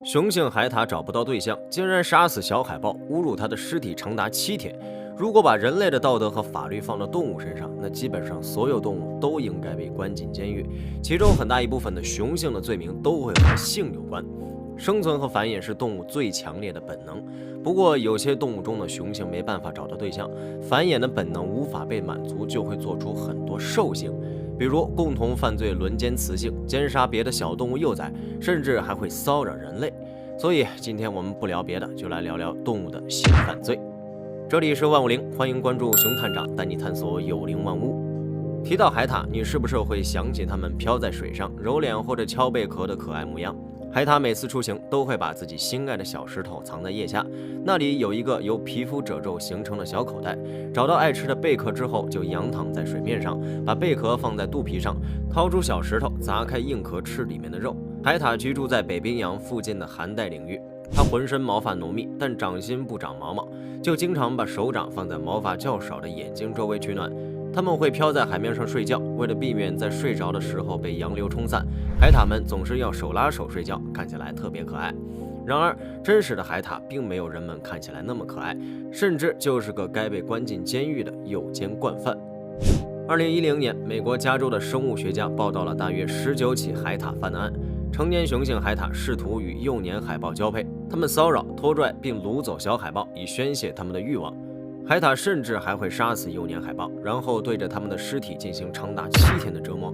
雄性海獭找不到对象，竟然杀死小海豹，侮辱它的尸体长达7天。如果把人类的道德和法律放到动物身上，那基本上所有动物都应该被关进监狱，其中很大一部分的雄性的罪名都会和性有关。生存和繁衍是动物最强烈的本能，不过有些动物中的雄性没办法找到对象，繁衍的本能无法被满足，就会做出很多兽性，比如共同犯罪轮奸雌性，奸杀别的小动物幼崽，甚至还会骚扰人类。所以今天我们不聊别的，就来聊聊动物的性犯罪。这里是万物灵，欢迎关注熊探长，带你探索有灵万物。提到海獭，你是不是会想起它们飘在水上揉脸或者敲贝壳的可爱模样？海獭每次出行都会把自己心爱的小石头藏在腋下，那里有一个由皮肤褶皱形成的小口袋。找到爱吃的贝壳之后，就仰躺在水面上，把贝壳放在肚皮上，掏出小石头砸开硬壳吃里面的肉。海獭居住在北冰洋附近的寒带领域，它浑身毛发浓密，但掌心不长毛毛，就经常把手掌放在毛发较少的眼睛周围取暖。它们会飘在海面上睡觉，为了避免在睡着的时候被洋流冲散，海獭们总是要手拉手睡觉，看起来特别可爱。然而，真实的海獭并没有人们看起来那么可爱，甚至就是个该被关进监狱的诱奸惯犯。2010年，美国加州的生物学家报道了大约19起海獭犯案。成年雄性海獭试图与幼年海豹交配，它们骚扰、拖拽并掳走小海豹，以宣泄它们的欲望。海獭甚至还会杀死幼年海豹，然后对着它们的尸体进行长达7天的折磨。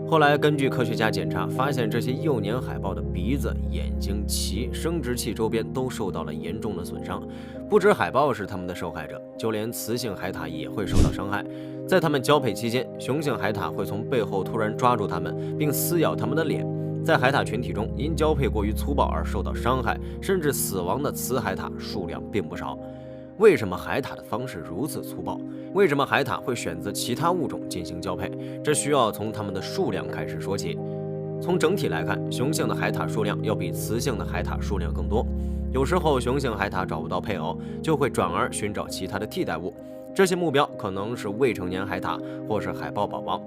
后来根据科学家检查，发现这些幼年海豹的鼻子、眼睛、鳍、生殖器周边都受到了严重的损伤。不止海豹是它们的受害者，就连雌性海獭也会受到伤害。在它们交配期间，雄性海獭会从背后突然抓住它们，并撕咬它们的脸。在海獭群体中，因交配过于粗暴而受到伤害甚至死亡的雌海獭数量并不少。为什么海獭的方式如此粗暴？为什么海獭会选择其他物种进行交配？这需要从它们的数量开始说起。从整体来看，雄性的海獭数量要比雌性的海獭数量更多。有时候雄性海獭找不到配偶，就会转而寻找其他的替代物，这些目标可能是未成年海獭或是海豹宝宝。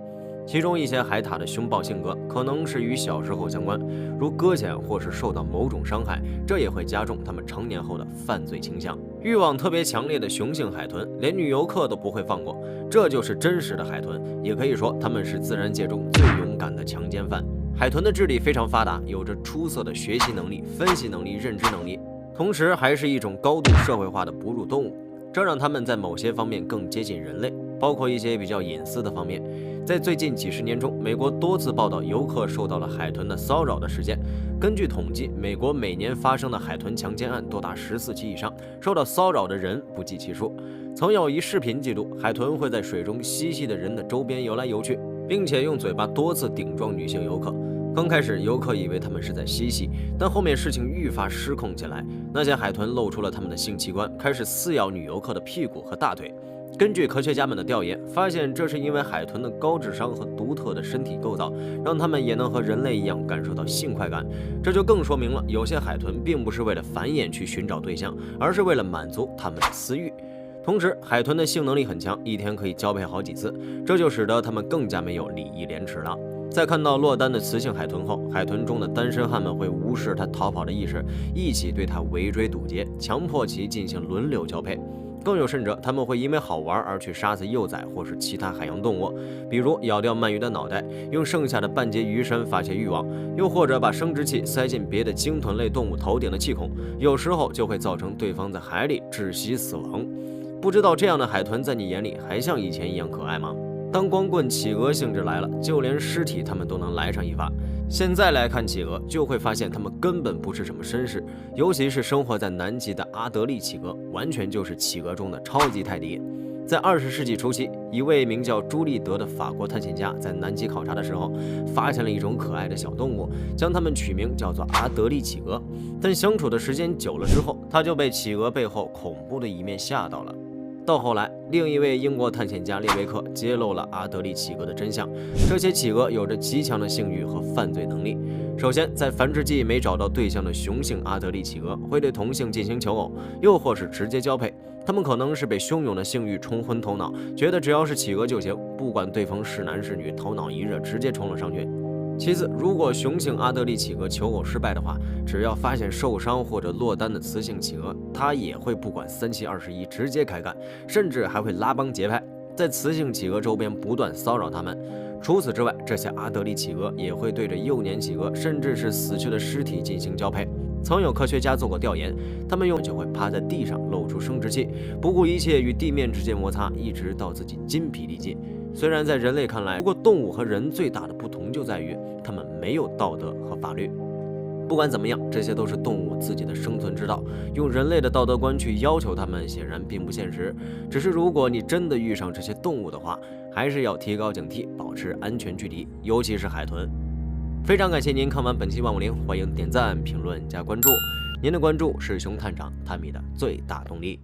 其中一些海獭的凶暴性格可能是与小时候相关，如搁浅或是受到某种伤害，这也会加重它们成年后的犯罪倾向。欲望特别强烈的雄性海豚，连女游客都不会放过，这就是真实的海豚，也可以说它们是自然界中最勇敢的强奸犯。海豚的智力非常发达，有着出色的学习能力、分析能力、认知能力，同时还是一种高度社会化的哺乳动物，这让它们在某些方面更接近人类，包括一些比较隐私的方面。在最近几十年中，美国多次报道游客受到了海豚的骚扰的事件。根据统计，美国每年发生的海豚强奸案多达14起以上，受到骚扰的人不计其数。曾有一视频记录，海豚会在水中嬉戏的人的周边游来游去，并且用嘴巴多次顶撞女性游客。刚开始，游客以为他们是在嬉戏，但后面事情愈发失控起来。那些海豚露出了他们的性器官，开始撕咬女游客的屁股和大腿。根据科学家们的调研，发现这是因为海豚的高智商和独特的身体构造，让它们也能和人类一样感受到性快感。这就更说明了，有些海豚并不是为了繁衍去寻找对象，而是为了满足它们的私欲。同时，海豚的性能力很强，一天可以交配好几次，这就使得它们更加没有礼义廉耻了。在看到落单的雌性海豚后，海豚中的单身汉们会无视它逃跑的意识，一起对它围追堵截，强迫其进行轮流交配。更有甚者，他们会因为好玩而去杀死幼崽或是其他海洋动物，比如咬掉鳗鱼的脑袋，用剩下的半截鱼身发泄欲望，又或者把生殖器塞进别的鲸豚类动物头顶的气孔，有时候就会造成对方在海里窒息死亡。不知道这样的海豚在你眼里还像以前一样可爱吗？当光棍企鹅性质来了，就连尸体他们都能来上一发。现在来看企鹅，就会发现他们根本不是什么绅士，尤其是生活在南极的阿德利企鹅，完全就是企鹅中的超级泰迪。在20世纪初期，一位名叫朱利德的法国探险家在南极考察的时候，发现了一种可爱的小动物，将它们取名叫做阿德利企鹅。但相处的时间久了之后，他就被企鹅背后恐怖的一面吓到了。到后来，另一位英国探险家列维克揭露了阿德利企鹅的真相。这些企鹅有着极强的性欲和犯罪能力。首先，在繁殖季没找到对象的雄性阿德利企鹅会对同性进行求偶，又或是直接交配。他们可能是被汹涌的性欲冲昏头脑，觉得只要是企鹅就行，不管对方是男是女，头脑一热直接冲了上去。其次，如果雄性阿德利企鹅求偶失败的话，只要发现受伤或者落单的雌性企鹅，它也会不管3七21，直接开干，甚至还会拉帮结派，在雌性企鹅周边不断骚扰它们。除此之外，这些阿德利企鹅也会对着幼年企鹅，甚至是死去的尸体进行交配。曾有科学家做过调研，他们就会趴在地上露出生殖器，不顾一切与地面直接摩擦，一直到自己筋疲力尽。虽然在人类看来，不过动物和人最大的不同就在于，它们没有道德和法律。不管怎么样，这些都是动物自己的生存之道，用人类的道德观去要求它们，显然并不现实。只是如果你真的遇上这些动物的话，还是要提高警惕，保持安全距离，尤其是海豚。非常感谢您看完本期万物灵，欢迎点赞、评论加关注，您的关注是熊探长探秘的最大动力。